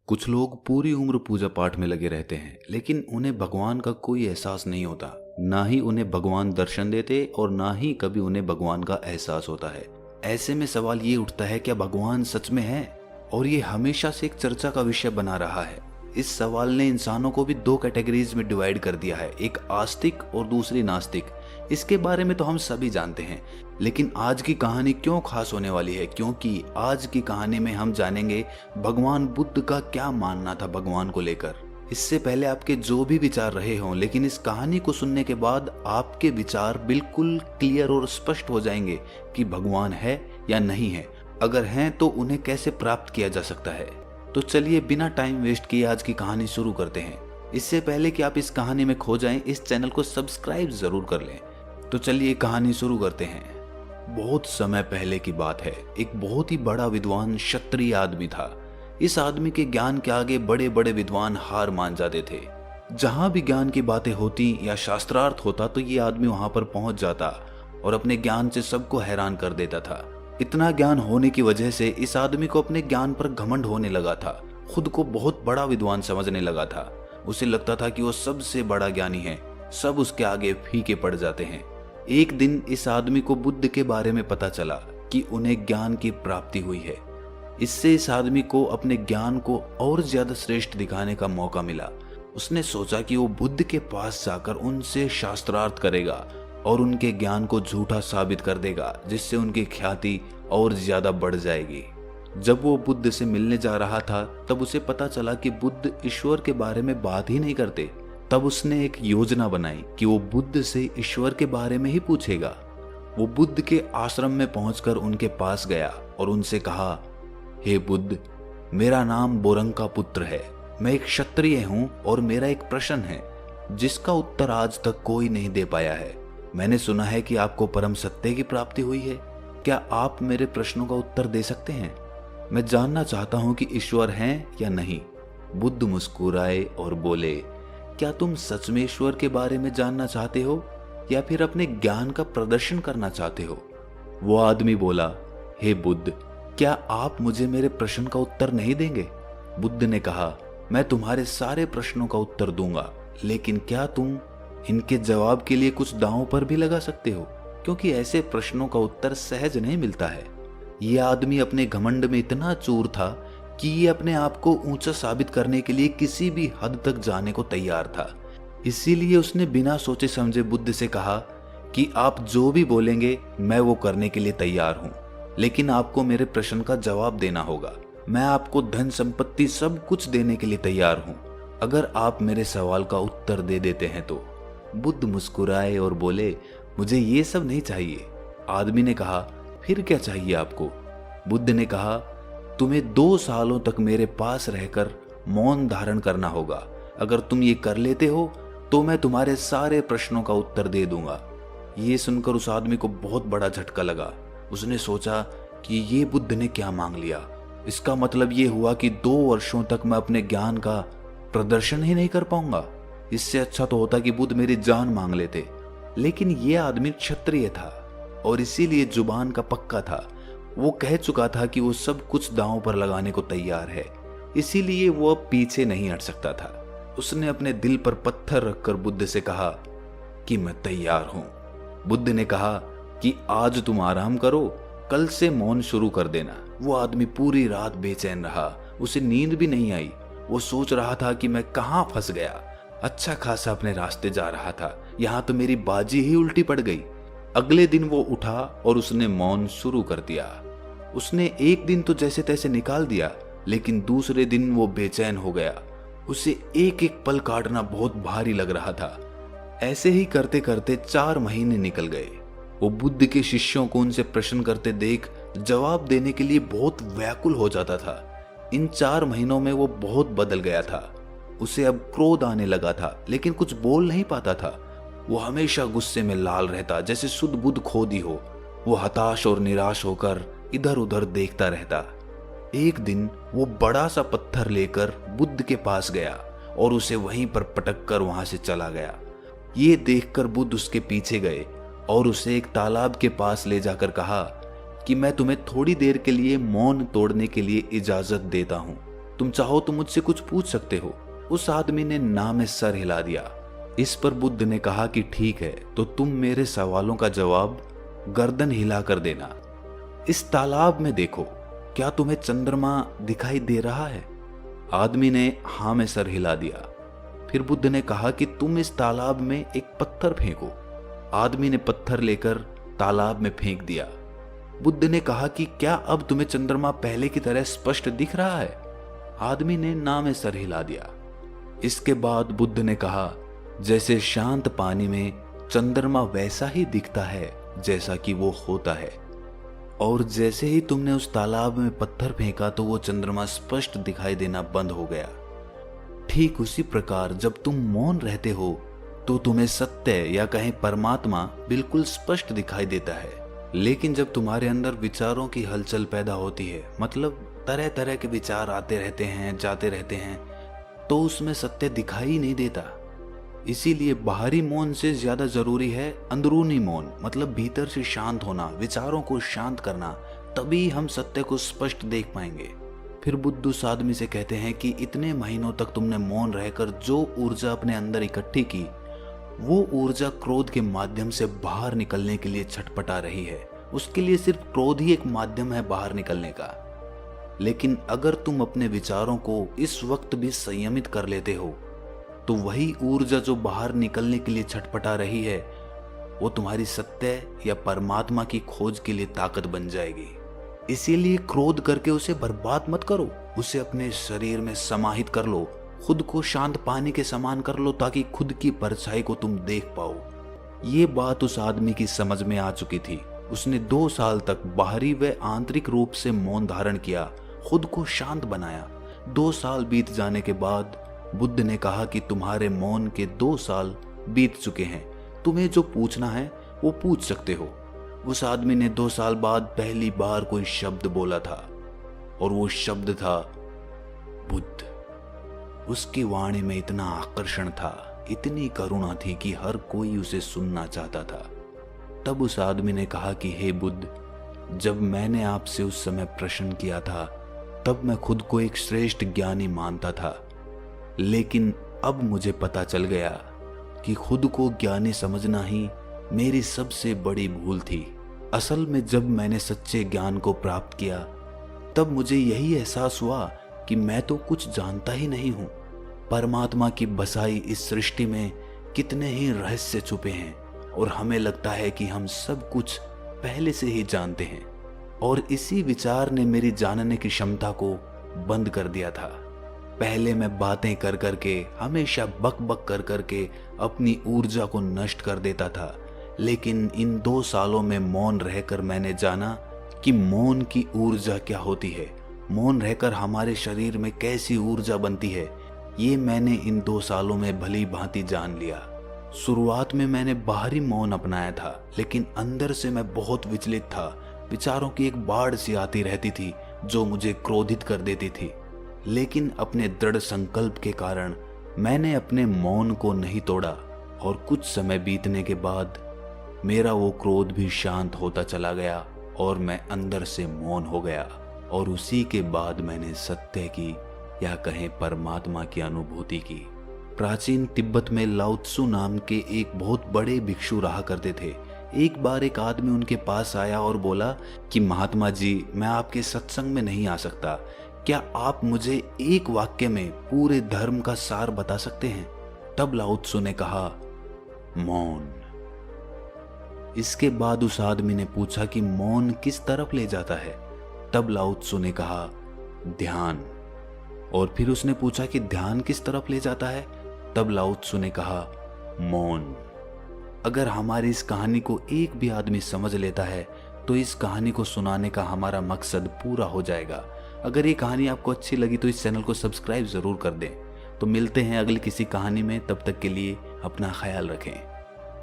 कुछ लोग पूरी उम्र पूजा पाठ में लगे रहते हैं, लेकिन उन्हें भगवान का कोई एहसास नहीं होता। ना ही उन्हें भगवान दर्शन देते और ना ही कभी उन्हें भगवान का एहसास होता है। ऐसे में सवाल ये उठता है, क्या भगवान सच में है? और ये हमेशा से एक चर्चा का विषय बना रहा है। इस सवाल ने इंसानों को भी दो कैटेगरीज में डिवाइड कर दिया है, एक आस्तिक और दूसरी नास्तिक। इसके बारे में तो हम सभी जानते हैं, लेकिन आज की कहानी क्यों खास होने वाली है? क्योंकि आज की कहानी में हम जानेंगे भगवान बुद्ध का क्या मानना था भगवान को लेकर। इससे पहले आपके जो भी विचार रहे हों, लेकिन इस कहानी को सुनने के बाद आपके विचार बिल्कुल क्लियर और स्पष्ट हो जाएंगे कि भगवान है या नहीं है। अगर हैं तो उन्हें कैसे प्राप्त किया जा सकता है। तो चलिए बिना टाइम वेस्ट किए आज की कहानी शुरू करते हैं। इससे पहले कि आप इस कहानी में खो जाएं, इस चैनल को सब्सक्राइब जरूर कर लें। तो चलिए कहानी शुरू करते हैं। बहुत समय पहले की बात है। एक बहुत ही बड़ा विद्वान क्षत्रिय आदमी था। इस आदमी के ज्ञान के आगे बड़े बड़े विद्वान हार मान जाते थे। जहां भी ज्ञान की बातें होती या शास्त्रार्थ होता तो ये आदमी वहां पर पहुंच जाता और अपने ज्ञान से सबको हैरान कर देता था। इतना ज्ञान होने की वजह से इस आदमी को अपने ज्ञान पर घमंड होने लगा था। खुद को बहुत बड़ा विद्वान समझने लगा था। उसे लगता था कि वो सबसे बड़ा ज्ञानी है, सब उसके आगे फीके पड़ जाते हैं। एक दिन इस आदमी को बुद्ध के बारे में पता चला कि उन्हें ज्ञान की प्राप्ति हुई है। इससे इस आदमी को अपने ज्ञान को और ज्यादा श्रेष्ठ दिखाने का मौका मिला। उसने सोचा कि वो बुद्ध के पास जाकर उनसे शास्त्रार्थ करेगा और उनके ज्ञान को झूठा साबित कर देगा, जिससे उनकी ख्याति और ज्यादा बढ़ जाएगी। जब वो बुद्ध से मिलने जा रहा था तब उसे पता चला कि बुद्ध ईश्वर के बारे में बात ही नहीं करते। तब उसने एक योजना बनाई कि वो बुद्ध से ईश्वर के बारे में ही पूछेगा। वो बुद्ध के आश्रम में पहुंचकर उनके पास गया और उनसे कहा, हे बुद्ध, मेरा नाम बोरंग का पुत्र है। मैं एक क्षत्रिय हूं और मेरा एक प्रश्न है जिसका उत्तर आज तक कोई नहीं दे पाया है। मैंने सुना है कि आपको परम सत्य की प्राप्ति हुई है। क्या आप मेरे प्रश्नों का उत्तर दे सकते हैं? मैं जानना चाहता हूं कि ईश्वर हैं या नहीं। बुद्ध मुस्कुराए और बोले, क्या तुम सच में ईश्वर के बारे में जानना चाहते हो या फिर अपने ज्ञान का प्रदर्शन करना चाहते हो? वो आदमी बोला, हे बुद्ध, क्या आप मुझे मेरे प्रश्न का उत्तर नहीं देंगे? बुद्ध ने कहा, मैं तुम्हारे सारे प्रश्नों का उत्तर दूंगा, लेकिन क्या तुम इनके जवाब के लिए कुछ दांव पर भी लगा सकते हो? क्योंकि ऐसे प्रश्नों का उत्तर सहज नहीं मिलता है। यह आदमी अपने घमंड में इतना चूर था कि ये अपने आप को ऊंचा साबित करने के लिए किसी भी हद तक जाने को तैयार था। इसीलिए उसने बिना सोचे समझे बुद्ध से कहा कि आप जो भी बोलेंगे मैं वो करने के लिए तैयार हूं, लेकिन आपको मेरे प्रश्न का जवाब देना होगा। मैं आपको धन संपत्ति सब कुछ देने के लिए तैयार हूं, अगर आप मेरे सवाल का उत्तर दे देते हैं तो। बुद्ध मुस्कुराए और बोले, मुझे ये सब नहीं चाहिए। आदमी ने कहा, फिर क्या चाहिए आपको? बुद्ध ने कहा, तुम्हें 2 सालों तक मेरे पास रहकर मौन धारण करना होगा। अगर तुम ये कर लेते हो तो मैं तुम्हारे सारे प्रश्नों का उत्तर दे दूंगा। ये सुनकर उस आदमी को बहुत बड़ा झटका लगा। उसने सोचा कि ये बुद्ध ने क्या मांग लिया। इसका मतलब ये हुआ कि 2 वर्षों तक मैं अपने ज्ञान का प्रदर्शन ही नहीं कर पाऊंगा। इससे अच्छा तो होता कि बुद्ध मेरी जान मांग लेते। लेकिन ये आदमी क्षत्रिय था और इसीलिए जुबान का पक्का था। वो कह चुका था कि वो सब कुछ दांव पर लगाने को तैयार है, इसीलिए वो अब पीछे नहीं हट सकता था। उसने अपने दिल पर पत्थर रखकर बुद्ध से कहा कि मैं तैयार हूं। बुद्ध ने कहा कि आज तुम आराम करो, कल से मौन शुरू कर देना। वो आदमी पूरी रात बेचैन रहा, उसे नींद भी नहीं आई। वो सोच रहा था कि मैं कहां फंस गया। अच्छा खासा अपने रास्ते जा रहा था, यहाँ तो मेरी बाजी ही उल्टी पड़ गई। अगले दिन वो उठा और उसने मौन शुरू कर दिया। उसने एक दिन तो जैसे तैसे निकाल दिया, लेकिन दूसरे दिन वो बेचैन हो गया। उसे एक एक पल काटना बहुत भारी लग रहा था। ऐसे ही करते करते 4 महीने निकल गए। वो बुद्ध के शिष्यों को उनसे प्रश्न करते देख जवाब देने के लिए बहुत व्याकुल हो जाता था। इन 4 महीनों में वो बहुत बदल गया था। उसे अब क्रोध आने लगा था, लेकिन कुछ बोल नहीं पाता था। वो हमेशा गुस्से में लाल रहता, जैसे शुद्ध बुद्ध खोदी हो। वो हताश और निराश होकर इधर उधर देखता रहता। एक दिन वो बड़ा सा पत्थर लेकर बुद्ध के पास गया और उसे वहीं पर पटक कर वहां से चला गया। ये देखकर बुद्ध उसके पीछे गए और उसे एक तालाब के पास ले जाकर कहा कि मैं तुम्हें थोड़ी देर के लिए मौन तोड़ने के लिए इजाजत देता हूं। तुम चाहो तो मुझसे कुछ पूछ सकते हो। उस आदमी ने ना में सर हिला दिया। इस पर बुद्ध ने कहा कि ठीक है, तो तुम मेरे सवालों का जवाब गर्दन हिला कर देना। इस तालाब में देखो, क्या तुम्हें चंद्रमा दिखाई दे रहा है? आदमी ने हाँ में सर हिला दिया। फिर बुद्ध ने कहा कि तुम इस तालाब में एक पत्थर फेंको। आदमी ने पत्थर लेकर तालाब में फेंक दिया। बुद्ध ने कहा कि क्या अब तुम्हें चंद्रमा पहले की तरह स्पष्ट दिख रहा है? आदमी ने ना में सर हिला दिया। इसके बाद बुद्ध ने कहा, जैसे शांत पानी में चंद्रमा वैसा ही दिखता है जैसा कि वो होता है, और जैसे ही तुमने उस तालाब में पत्थर फेंका तो वो चंद्रमा स्पष्ट दिखाई देना बंद हो गया। ठीक उसी प्रकार जब तुम मौन रहते हो तो तुम्हें सत्य या कहें परमात्मा बिल्कुल स्पष्ट दिखाई देता है। लेकिन जब तुम्हारे अंदर विचारों की हलचल पैदा होती है, मतलब तरह तरह के विचार आते रहते हैं, जाते रहते हैं, तो उसमें सत्य दिखाई नहीं देता। इसीलिए बाहरी मौन से ज्यादा जरूरी है अंदरूनी मौन, मतलब भीतर से शांत होना, विचारों को शांत करना, तभी हम सत्य को स्पष्ट देख पाएंगे। फिर बुद्ध उस आदमी से कहते हैं कि इतने महीनों तक तुमने मौन रहकर जो ऊर्जा अपने अंदर इकट्ठी की, वो ऊर्जा क्रोध के माध्यम से बाहर निकलने के लिए छटपटा रही है। उसके लिए सिर्फ क्रोध ही एक माध्यम है बाहर निकलने का। लेकिन अगर तुम अपने विचारों को इस वक्त भी संयमित कर लेते हो, तो वही ऊर्जा जो बाहर निकलने के लिए छटपटा रही है, वो तुम्हारी सत्य या परमात्मा की खोज के लिए ताकत बन जाएगी। इसीलिए क्रोध करके उसे बर्बाद मत करो, उसे अपने शरीर में समाहित कर लो, खुद को शांत पानी के समान कर लो, ताकि खुद की परछाई को तुम देख पाओ। ये बात उस आदमी की समझ में आ चुकी थी। उसने 2 साल तक बाहरी व आंतरिक रूप से मौन धारण किया, खुद को शांत बनाया। 2 साल बीत जाने के बाद बुद्ध ने कहा कि तुम्हारे मौन के 2 साल बीत चुके हैं, तुम्हें जो पूछना है वो पूछ सकते हो। उस आदमी ने 2 साल बाद पहली बार कोई शब्द बोला था, और वो शब्द था बुद्ध। उसकी वाणी में इतना आकर्षण था, इतनी करुणा थी कि हर कोई उसे सुनना चाहता था। तब उस आदमी ने कहा कि हे बुद्ध, जब मैंने आपसे उस समय प्रश्न किया था, तब मैं खुद को एक श्रेष्ठ ज्ञानी मानता था, लेकिन अब मुझे पता चल गया कि खुद को ज्ञानी समझना ही मेरी सबसे बड़ी भूल थी। असल में जब मैंने सच्चे ज्ञान को प्राप्त किया, तब मुझे यही एहसास हुआ कि मैं तो कुछ जानता ही नहीं हूँ। परमात्मा की बसाई इस सृष्टि में कितने ही रहस्य छुपे हैं, और हमें लगता है कि हम सब कुछ पहले से ही जानते हैं। और इसी विचार ने मेरी जानने की क्षमता को बंद कर दिया था। पहले मैं बातें कर करके, हमेशा बक बक कर करके अपनी ऊर्जा को नष्ट कर देता था, लेकिन इन 2 सालों में मौन रहकर मैंने जाना कि मौन की ऊर्जा क्या होती है, मौन रहकर हमारे शरीर में कैसी ऊर्जा बनती है। ये मैंने इन 2 सालों में भली भांति जान लिया। शुरुआत में मैंने बाहरी मौन अपनाया था, लेकिन अंदर से मैं बहुत विचलित था। विचारों की एक बाढ़ सी आती रहती थी जो मुझे क्रोधित कर देती थी, लेकिन अपने दृढ़ संकल्प के कारण मैंने अपने मौन को नहीं तोड़ा, और कुछ समय बीतने के बाद मेरा वो क्रोध भी शांत होता चला गया और मैं अंदर से मौन हो गया। और उसी के बाद मैंने सत्य की या कहें परमात्मा की अनुभूति की। प्राचीन तिब्बत में लाओ त्सु नाम के एक बहुत बड़े भिक्षु रहा करते थे। एक बार एक आदमी उनके पास आया और बोला कि महात्मा जी, मैं आपके सत्संग में नहीं आ सकता, क्या आप मुझे एक वाक्य में पूरे धर्म का सार बता सकते हैं? तब लाओ त्सु ने कहा, मौन। इसके बाद उस आदमी ने पूछा कि मौन किस तरफ ले जाता है? तब लाओ त्सु ने कहा, ध्यान। और फिर उसने पूछा कि ध्यान किस तरफ ले जाता है? तब लाओ त्सु ने कहा, मौन। अगर हमारी इस कहानी को एक भी आदमी समझ लेता है तो इस कहानी को सुनाने का हमारा मकसद पूरा हो जाएगा। अगर ये कहानी आपको अच्छी लगी तो इस चैनल को सब्सक्राइब जरूर कर दें। तो मिलते हैं अगली किसी कहानी में, तब तक के लिए अपना ख्याल रखें।